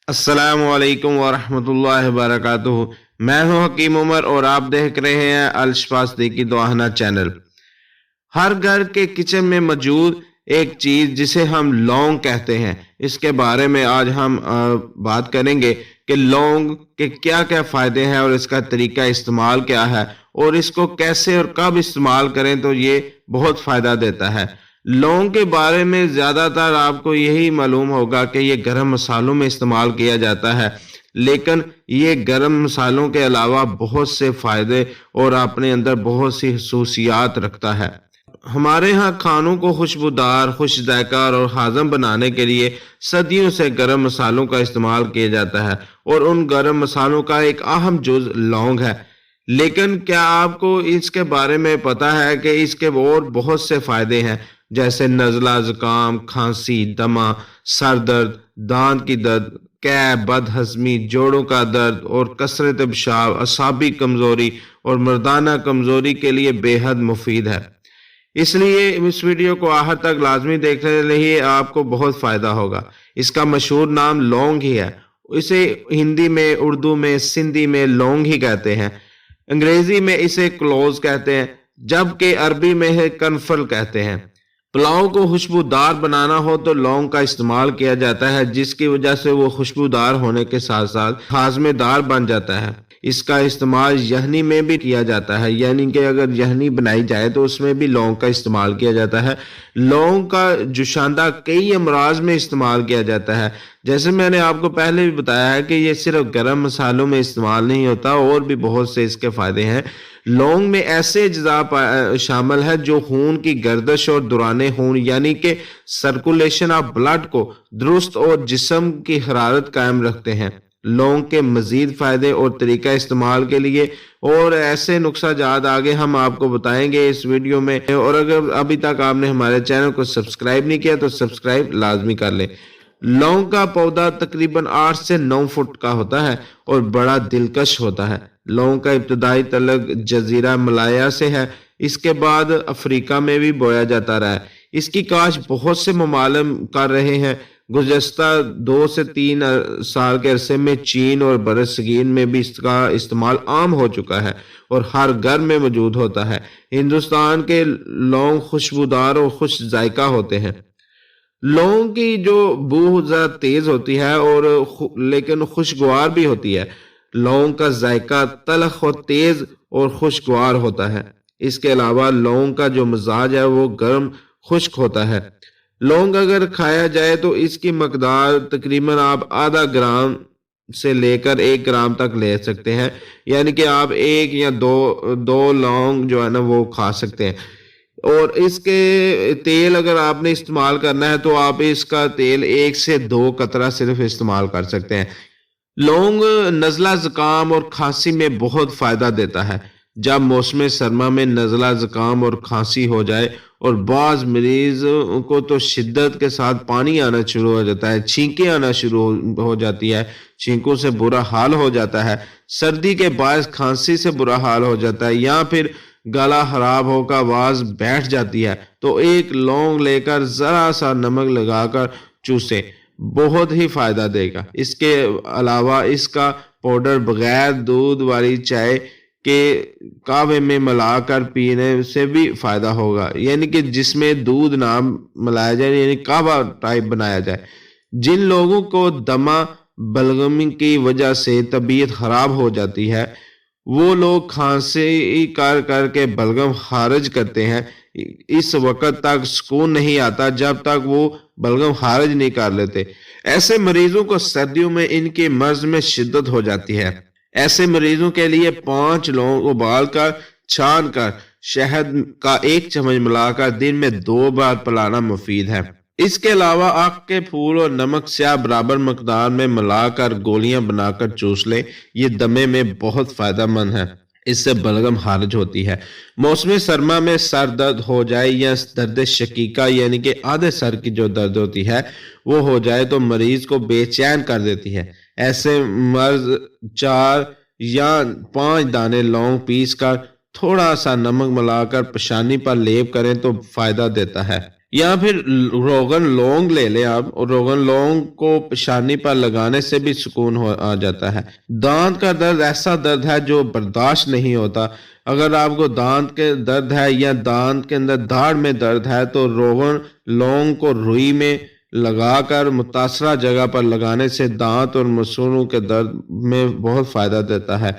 السلام علیکم ورحمۃ اللہ وبرکاتہ۔ میں ہوں حکیم عمر اور آپ دیکھ رہے ہیں الشفا صدیقی دواخانہ چینل۔ ہر گھر کے کچن میں موجود ایک چیز جسے ہم لونگ کہتے ہیں، اس کے بارے میں آج ہم بات کریں گے کہ لونگ کے کیا کیا فائدے ہیں اور اس کا طریقہ استعمال کیا ہے، اور اس کو کیسے اور کب استعمال کریں تو یہ بہت فائدہ دیتا ہے۔ لونگ کے بارے میں زیادہ تر آپ کو یہی معلوم ہوگا کہ یہ گرم مسالوں میں استعمال کیا جاتا ہے، لیکن یہ گرم مسالوں کے علاوہ بہت سے فائدے اور اپنے اندر بہت سی خصوصیات رکھتا ہے۔ ہمارے ہاں کھانوں کو خوشبودار، خوش ذائقہ اور ہاضم بنانے کے لیے صدیوں سے گرم مسالوں کا استعمال کیا جاتا ہے، اور ان گرم مسالوں کا ایک اہم جز لونگ ہے۔ لیکن کیا آپ کو اس کے بارے میں پتا ہے کہ اس کے اور بہت سے فائدے ہیں، جیسے نزلہ، زکام، کھانسی، دمہ، سر درد، دانت کی درد، قے، بد ہضمی، جوڑوں کا درد اور کثرت پیشاب، اعصابی کمزوری اور مردانہ کمزوری کے لیے بے حد مفید ہے۔ اس لیے اس ویڈیو کو آخر تک لازمی دیکھنے رہیے، آپ کو بہت فائدہ ہوگا۔ اس کا مشہور نام لونگ ہی ہے۔ اسے ہندی میں، اردو میں، سندھی میں لونگ ہی کہتے ہیں۔ انگریزی میں اسے کلوز کہتے ہیں، جبکہ عربی میں ہے کنفل کہتے ہیں۔ پلاؤ کو خوشبودار بنانا ہو تو لونگ کا استعمال کیا جاتا ہے، جس کی وجہ سے وہ خوشبودار ہونے کے ساتھ ساتھ ہاضمے دار بن جاتا ہے۔ اس کا استعمال یخنی میں بھی کیا جاتا ہے، یعنی کہ اگر یخنی بنائی جائے تو اس میں بھی لونگ کا استعمال کیا جاتا ہے۔ لونگ کا جوشاندہ کئی امراض میں استعمال کیا جاتا ہے۔ جیسے میں نے آپ کو پہلے بھی بتایا ہے کہ یہ صرف گرم مسالوں میں استعمال نہیں ہوتا، اور بھی بہت سے اس کے فائدے ہیں۔ لونگ میں ایسے اجزاء شامل ہے جو خون کی گردش اور دوران خون یعنی کہ سرکولیشن آف بلڈ کو درست اور جسم کی حرارت قائم رکھتے ہیں۔ لونگ کے مزید فائدے اور طریقہ استعمال کے لیے اور ایسے نقصہ جات آگے ہم آپ کو بتائیں گے اس ویڈیو میں، اور اگر ابھی تک آپ نے ہمارے چینل کو سبسکرائب نہیں کیا تو سبسکرائب لازمی کر لیں۔ لونگ کا پودا تقریباً 8 سے 9 فٹ کا ہوتا ہے اور بڑا دلکش ہوتا ہے۔ لونگ کا ابتدائی تعلق جزیرہ ملایا سے ہے، اس کے بعد افریقہ میں بھی بویا جاتا رہا ہے۔ اس کی کاشت بہت سے ممالک کر رہے ہیں۔ گزشتہ 2 سے 3 سال کے عرصے میں چین اور برصغیر میں بھی اس کا استعمال عام ہو چکا ہے اور ہر گھر میں موجود ہوتا ہے۔ ہندوستان کے لونگ خوشبودار اور خوش ذائقہ ہوتے ہیں۔ لونگ کی جو بو ذرا تیز ہوتی ہے اور لیکن خوشگوار بھی ہوتی ہے۔ لونگ کا ذائقہ تلخ اور تیز اور خوشگوار ہوتا ہے۔ اس کے علاوہ لونگ کا جو مزاج ہے وہ گرم خشک ہوتا ہے۔ لونگ اگر کھایا جائے تو اس کی مقدار تقریباً آپ آدھا گرام سے لے کر 1 گرام تک لے سکتے ہیں، یعنی کہ آپ 1 یا 2 لونگ جو ہے نا وہ کھا سکتے ہیں۔ اور اس کے تیل اگر آپ نے استعمال کرنا ہے تو آپ اس کا تیل 1 سے 2 قطرہ صرف استعمال کر سکتے ہیں۔ لونگ نزلہ، زکام اور کھانسی میں بہت فائدہ دیتا ہے۔ جب موسم سرما میں نزلہ، زکام اور کھانسی ہو جائے، اور بعض مریض کو تو شدت کے ساتھ پانی آنا شروع ہو جاتا ہے، چھینکیں آنا شروع ہو جاتی ہے، چھینکوں سے برا حال ہو جاتا ہے، سردی کے باعث کھانسی سے برا حال ہو جاتا ہے، یا پھر گلا خراب ہو کر آواز بیٹھ جاتی ہے، تو 1 لونگ لے کر ذرا سا نمک لگا کر چوسیں، بہت ہی فائدہ دے گا۔ اس کے علاوہ اس کا پاؤڈر بغیر دودھ والی چائے کے قہوے میں ملا کر پینے سے بھی فائدہ ہوگا، یعنی کہ جس میں دودھ نہ ملایا جائے، یعنی قہوہ ٹائپ بنایا جائے۔ جن لوگوں کو دمہ، بلغمی کی وجہ سے طبیعت خراب ہو جاتی ہے، وہ لوگ کھانسی کر کر کے بلغم خارج کرتے ہیں، اس وقت تک سکون نہیں آتا جب تک وہ بلغم خارج نہیں کر لیتے۔ ایسے مریضوں کو سردیوں میں ان کے مرض میں شدت ہو جاتی ہے۔ ایسے مریضوں کے لیے 5 لونگ ابال کر چھان کر شہد کا 1 چمچ ملا کر دن میں 2 بار پلانا مفید ہے۔ اس کے علاوہ آک کے پھول اور نمک سیاہ برابر مقدار میں ملا کر گولیاں بنا کر چوس لیں، یہ دمے میں بہت فائدہ مند ہے، اس سے بلغم خارج ہوتی ہے۔ موسم سرما میں سر درد ہو جائے یا درد شقیقہ یعنی کہ آدھے سر کی جو درد ہوتی ہے وہ ہو جائے تو مریض کو بے چین کر دیتی ہے۔ ایسے مرض 4 یا 5 دانے لونگ پیس کر تھوڑا سا نمک ملا کر پیشانی پر لیپ کریں تو فائدہ دیتا ہے۔ یا پھر روغن لونگ لے لیں آپ، اور روغن لونگ کو پیشانی پر لگانے سے بھی سکون آ جاتا ہے۔ دانت کا درد ایسا درد ہے جو برداشت نہیں ہوتا۔ اگر آپ کو دانت کے درد ہے یا دانت کے اندر دھاڑ میں درد ہے تو روغن لونگ کو روئی میں لگا کر متاثرہ جگہ پر لگانے سے دانت اور مسوڑوں کے درد میں بہت فائدہ دیتا ہے،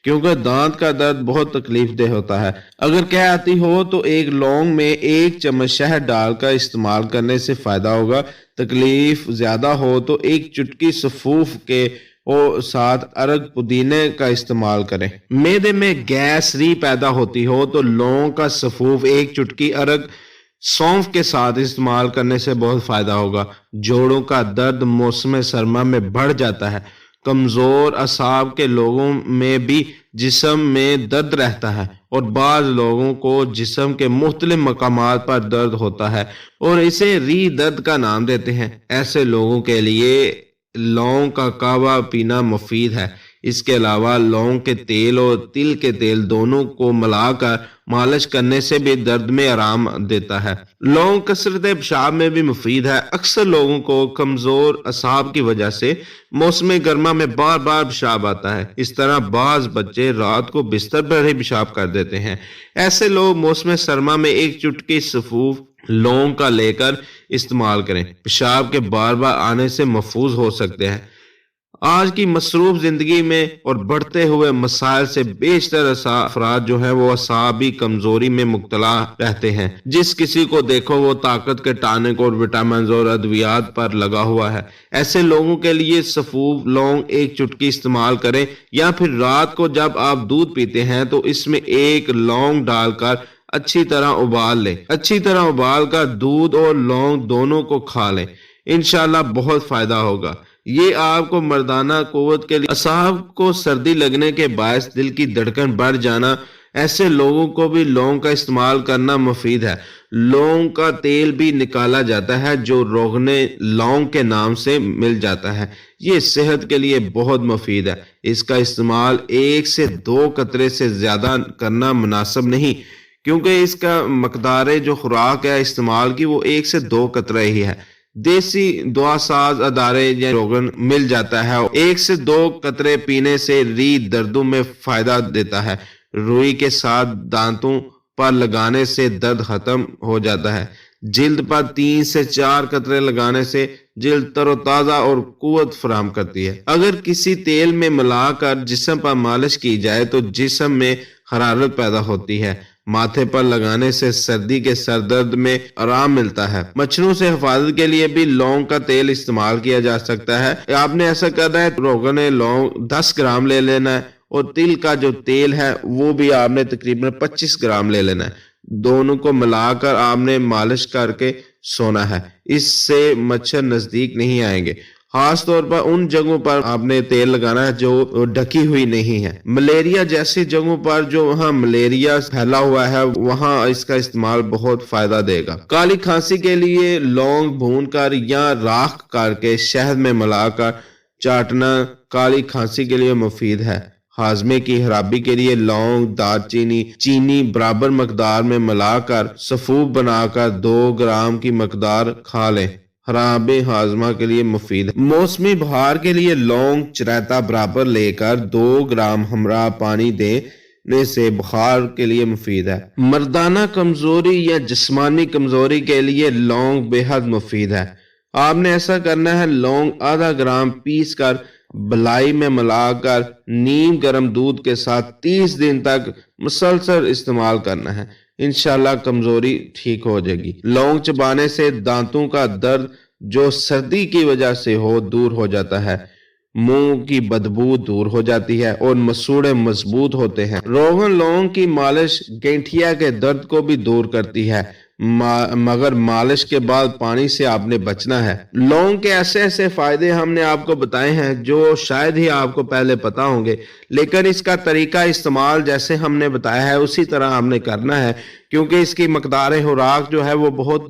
کیونکہ دانت کا درد بہت تکلیف دہ ہوتا ہے۔ اگر قے آتی ہو تو ایک لونگ میں 1 چمچ شہد ڈال کر استعمال کرنے سے فائدہ ہوگا۔ تکلیف زیادہ ہو تو 1 چٹکی سفوف کے اور ساتھ ارگ پودینے کا استعمال کریں۔ معدے میں گیس ری پیدا ہوتی ہو تو لونگ کا سفوف 1 چٹکی ارگ سونف کے ساتھ استعمال کرنے سے بہت فائدہ ہوگا۔ جوڑوں کا درد موسم سرما میں بڑھ جاتا ہے۔ کمزور اعصاب کے لوگوں میں بھی جسم میں درد رہتا ہے، اور بعض لوگوں کو جسم کے مختلف مقامات پر درد ہوتا ہے اور اسے ری درد کا نام دیتے ہیں۔ ایسے لوگوں کے لیے لونگ کا قہوہ پینا مفید ہے۔ اس کے علاوہ لونگ کے تیل اور تل کے تیل دونوں کو ملا کر مالش کرنے سے بھی درد میں آرام دیتا ہے۔ لونگ کثرت پیشاب میں بھی مفید ہے۔ اکثر لوگوں کو کمزور اعصاب کی وجہ سے موسم گرما میں بار بار پیشاب آتا ہے۔ اس طرح بعض بچے رات کو بستر پر ہی پیشاب کر دیتے ہیں۔ ایسے لوگ موسم سرما میں 1 چٹکی سفوف لونگ کا لے کر استعمال کریں۔ پیشاب کے بار بار آنے سے محفوظ ہو سکتے ہیں۔ آج کی مصروف زندگی میں اور بڑھتے ہوئے مسائل سے بیشتر افراد جو ہیں وہ اعصابی کمزوری میں مبتلا رہتے ہیں۔ جس کسی کو دیکھو وہ طاقت کے ٹانک اور وٹامنز اور ادویات پر لگا ہوا ہے۔ ایسے لوگوں کے لیے سفوف لونگ 1 چٹکی استعمال کریں، یا پھر رات کو جب آپ دودھ پیتے ہیں تو اس میں 1 لونگ ڈال کر اچھی طرح ابال لیں۔ اچھی طرح ابال کر دودھ اور لونگ دونوں کو کھا لیں، انشاءاللہ بہت فائدہ ہوگا۔ یہ آپ کو مردانہ قوت کے لیے اعصاب کو سردی لگنے کے باعث دل کی دھڑکن بڑھ جانا، ایسے لوگوں کو بھی لونگ کا استعمال کرنا مفید ہے۔ لونگ کا تیل بھی نکالا جاتا ہے جو روغن لونگ کے نام سے مل جاتا ہے۔ یہ صحت کے لیے بہت مفید ہے۔ اس کا استعمال 1 سے 2 قطرے سے زیادہ کرنا مناسب نہیں، کیونکہ اس کا مقدار جو خوراک ہے استعمال کی وہ 1 سے 2 قطرے ہی ہے۔ دیسی دعا ساز ادارے یا روغن مل جاتا ہے، 1 سے 2 قطرے پینے سے ری دردوں میں فائدہ دیتا ہے۔ روئی کے ساتھ دانتوں پر لگانے سے درد ختم ہو جاتا ہے۔ جلد پر 3 سے 4 قطرے لگانے سے جلد تر و تازہ اور قوت فراہم کرتی ہے۔ اگر کسی تیل میں ملا کر جسم پر مالش کی جائے تو جسم میں حرارت پیدا ہوتی ہے۔ ماتھے پر لگانے سے سردی کے سر درد میں آرام ملتا ہے۔ مچھروں سے حفاظت کے لیے بھی لونگ کا تیل استعمال کیا جا سکتا ہے۔ آپ نے ایسا کرنا ہے، روغن لونگ 10 گرام لے لینا ہے، اور تل کا جو تیل ہے وہ بھی آپ نے تقریباً 25 گرام لے لینا ہے۔ دونوں کو ملا کر آپ نے مالش کر کے سونا ہے۔ اس سے مچھر نزدیک نہیں آئیں گے۔ خاص طور پر ان جگہوں پر آپ نے تیل لگانا ہے جو ڈھکی ہوئی نہیں ہے۔ ملیریا جیسی جگہوں پر جو وہاں ملیریا پھیلا ہوا ہے وہاں اس کا استعمال بہت فائدہ دے گا۔ کالی کھانسی کے لیے لونگ بھون کر یا راکھ کر کے شہد میں ملا کر چاٹنا کالی کھانسی کے لیے مفید ہے۔ ہاضمے کی خرابی کے لیے لونگ، دار چینی برابر مقدار میں ملا کر سفوف بنا کر 2 گرام کی مقدار کھا لیں، خراب ہاضمہ کے لیے مفید ہے۔ موسمی بہار کے لیے لونگ چریتا برابر لے کر 2 گرام ہمراہ پانی دینے سے بخار کے لیے مفید ہے۔ مردانہ کمزوری یا جسمانی کمزوری کے لیے لونگ بے حد مفید ہے۔ آپ نے ایسا کرنا ہے، لونگ آدھا گرام پیس کر بلائی میں ملا کر نیم گرم دودھ کے ساتھ 30 دن تک مسلسل استعمال کرنا ہے، انشاءاللہ کمزوری ٹھیک ہو جائے گی۔ لونگ چبانے سے دانتوں کا درد جو سردی کی وجہ سے ہو دور ہو جاتا ہے، منہ کی بدبو دور ہو جاتی ہے اور مسوڑے مضبوط ہوتے ہیں۔ روغن لونگ کی مالش گینٹھیا کے درد کو بھی دور کرتی ہے، مگر مالش کے بعد پانی سے آپ نے بچنا ہے۔ لونگ کے ایسے ایسے فائدے ہم نے آپ کو بتائے ہیں جو شاید ہی آپ کو پہلے پتا ہوں گے، لیکن اس کا طریقہ استعمال جیسے ہم نے بتایا ہے اسی طرح ہم نے کرنا ہے، کیونکہ اس کی مقدار خوراک جو ہے وہ بہت